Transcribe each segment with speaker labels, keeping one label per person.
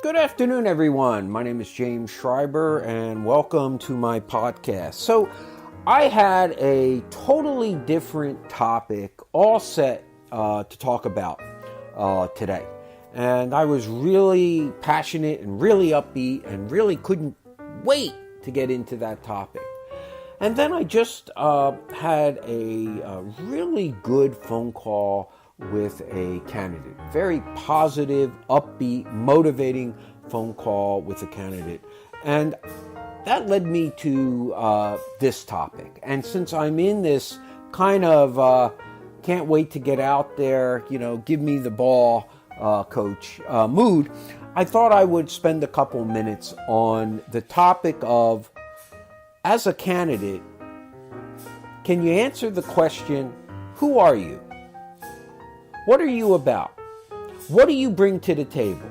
Speaker 1: Good afternoon, everyone. My name is James Schreiber, and welcome to my podcast. So, I had a totally different topic all set to talk about today. And I was really passionate and really upbeat and really couldn't wait to get into that topic. And then I just had a really good phone call with a candidate. Very positive, upbeat, motivating phone call with a candidate. And that led me to this topic. And since I'm in this kind of can't wait to get out there, give me the ball, coach mood, I thought I would spend a couple minutes on the topic of, as a candidate, can you answer the question, who are you? What are you about? What do you bring to the table?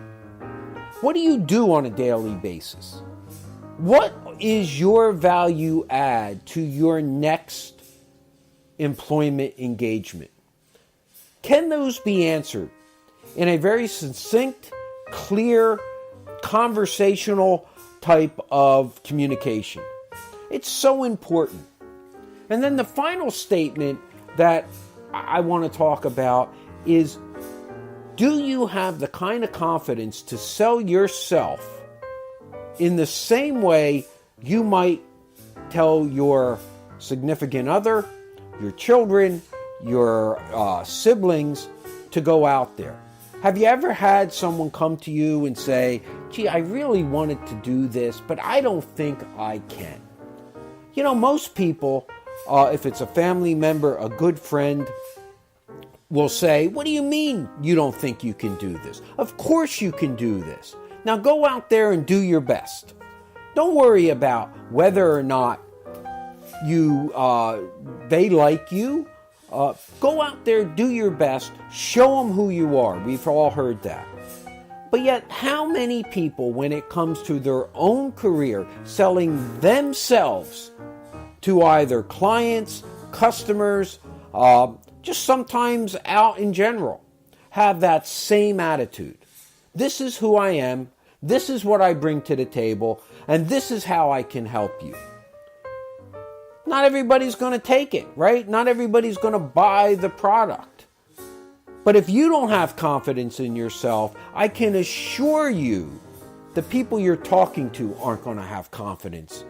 Speaker 1: What do you do on a daily basis? What is your value add to your next employment engagement? Can those be answered in a very succinct, clear, conversational type of communication? It's so important. And then the final statement that I want to talk about is, do you have the kind of confidence to sell yourself in the same way you might tell your significant other, your children, your siblings to go out there? Have you ever had someone come to you and say, gee, I really wanted to do this, but I don't think I can? Most people, if it's a family member, a good friend, will say, what do you mean you don't think you can do this? Of course you can do this. Now go out there and do your best. Don't worry about whether or not they like you. Go out there, do your best, show them who you are. We've all heard that. But yet, how many people, when it comes to their own career, selling themselves to either clients, customers, just sometimes out in general, have that same attitude? This is who I am, this is what I bring to the table, and this is how I can help you. Not everybody's going to take it, right? Not everybody's going to buy the product. But if you don't have confidence in yourself, I can assure you the people you're talking to aren't going to have confidence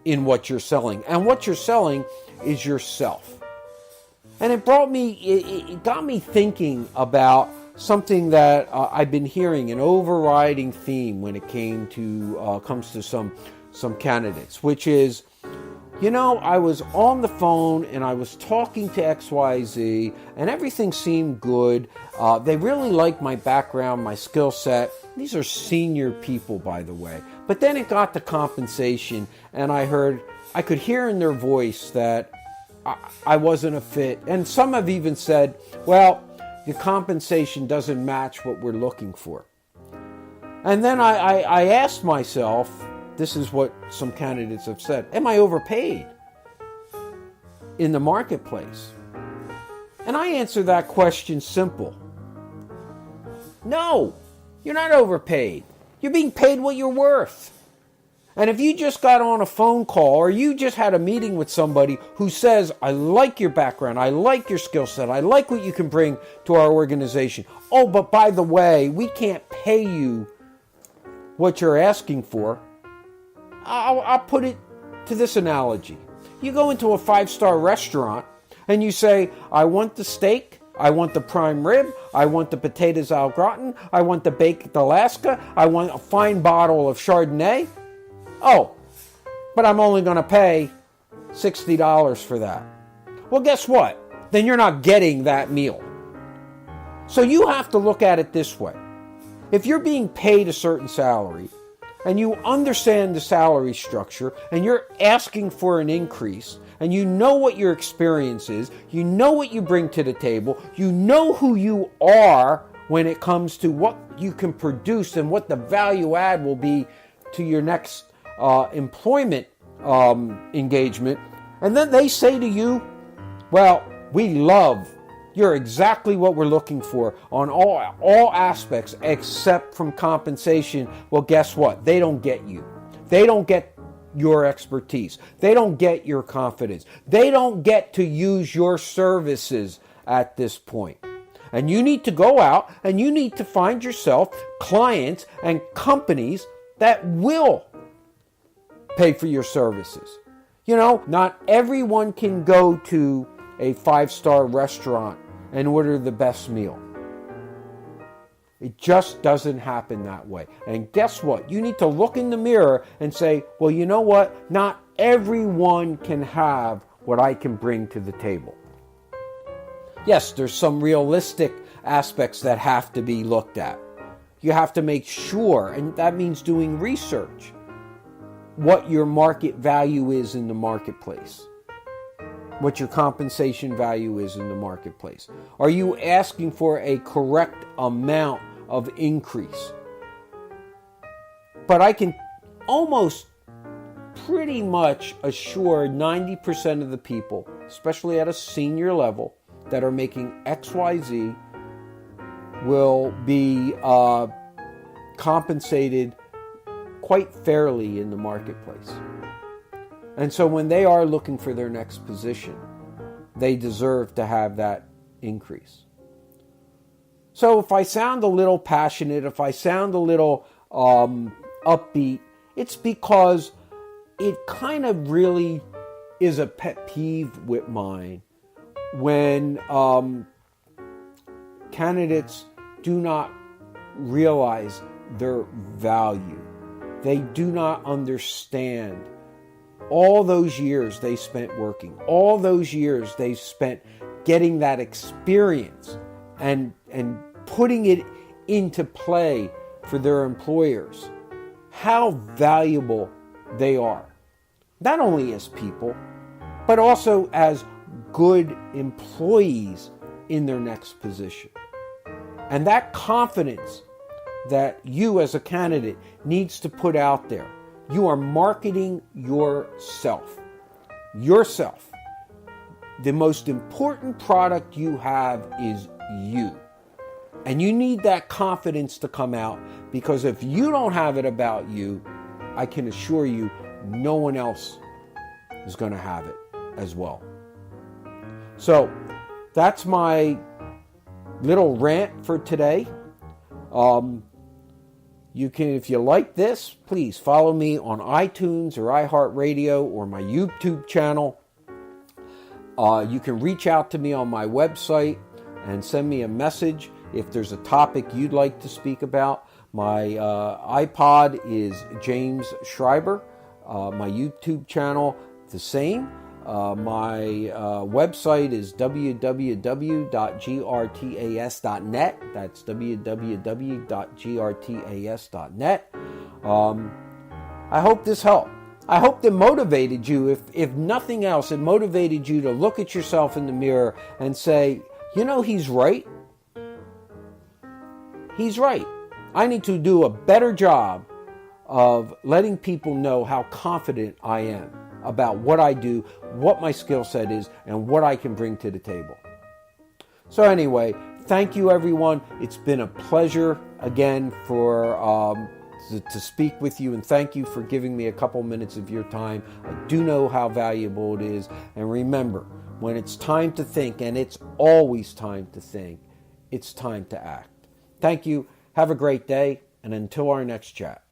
Speaker 1: in what you're selling. And what you're selling is yourself. And it got me thinking about something that I've been hearing, an overriding theme when it comes to some candidates, which is, I was on the phone and I was talking to XYZ and everything seemed good. They really liked my background, my skill set. These are senior people, by the way. But then it got to compensation and I could hear in their voice that I wasn't a fit. And some have even said, well, the compensation doesn't match what we're looking for. And then I asked myself, this is what some candidates have said, am I overpaid in the marketplace? And I answer that question simple. No, you're not overpaid. You're being paid what you're worth. And if you just got on a phone call or you just had a meeting with somebody who says, I like your background, I like your skill set, I like what you can bring to our organization. Oh, but by the way, we can't pay you what you're asking for. I'll put it to this analogy. You go into a 5-star restaurant and you say, I want the steak, I want the prime rib, I want the potatoes au gratin, I want the baked Alaska, I want a fine bottle of Chardonnay. Oh, but I'm only going to pay $60 for that. Well, guess what? Then you're not getting that meal. So you have to look at it this way. If you're being paid a certain salary and you understand the salary structure and you're asking for an increase and you know what your experience is, you know what you bring to the table, you know who you are when it comes to what you can produce and what the value add will be to your next employment engagement, and then they say to you, well, we love You're exactly what we're looking for on all aspects except from compensation. Well, guess what? They don't get you. They don't get your expertise. They don't get your confidence. They don't get to use your services at this point. And you need to go out and you need to find yourself clients and companies that will pay for your services. You know, not everyone can go to a 5-star restaurant and order the best meal. It just doesn't happen that way. And guess what? You need to look in the mirror and say, well, you know what? Not everyone can have what I can bring to the table. Yes, there's some realistic aspects that have to be looked at. You have to make sure, and that means doing research, what your market value is in the marketplace. What your compensation value is in the marketplace. Are you asking for a correct amount of increase? But I can almost pretty much assure 90% of the people, especially at a senior level, that are making XYZ will be compensated quite fairly in the marketplace. And so when they are looking for their next position, they deserve to have that increase. So if I sound a little passionate, if I sound a little upbeat, it's because it kind of really is a pet peeve with mine when candidates do not realize their value. They do not understand all those years they spent working, all those years they spent getting that experience and putting it into play for their employers, how valuable they are, not only as people, but also as good employees in their next position. And that confidence that you as a candidate needs to put out there. You are marketing yourself. Yourself. The most important product you have is you. And you need that confidence to come out, because if you don't have it about you, I can assure you no one else is going to have it as well. So that's my little rant for today. You can, if you like this, please follow me on iTunes or iHeartRadio or my YouTube channel. You can reach out to me on my website and send me a message if there's a topic you'd like to speak about. My iPod is James Schreiber. My YouTube channel, the same. My website is www.grtas.net. That's www.grtas.net. I hope this helped. I hope it motivated you. If nothing else, it motivated you to look at yourself in the mirror and say, you know, he's right. He's right. I need to do a better job of letting people know how confident I am about what I do, what my skill set is, and what I can bring to the table. So anyway, thank you everyone. It's been a pleasure again to speak with you, and thank you for giving me a couple minutes of your time. I do know how valuable it is. And remember, when it's time to think, and it's always time to think, it's time to act. Thank you. Have a great day, and until our next chat.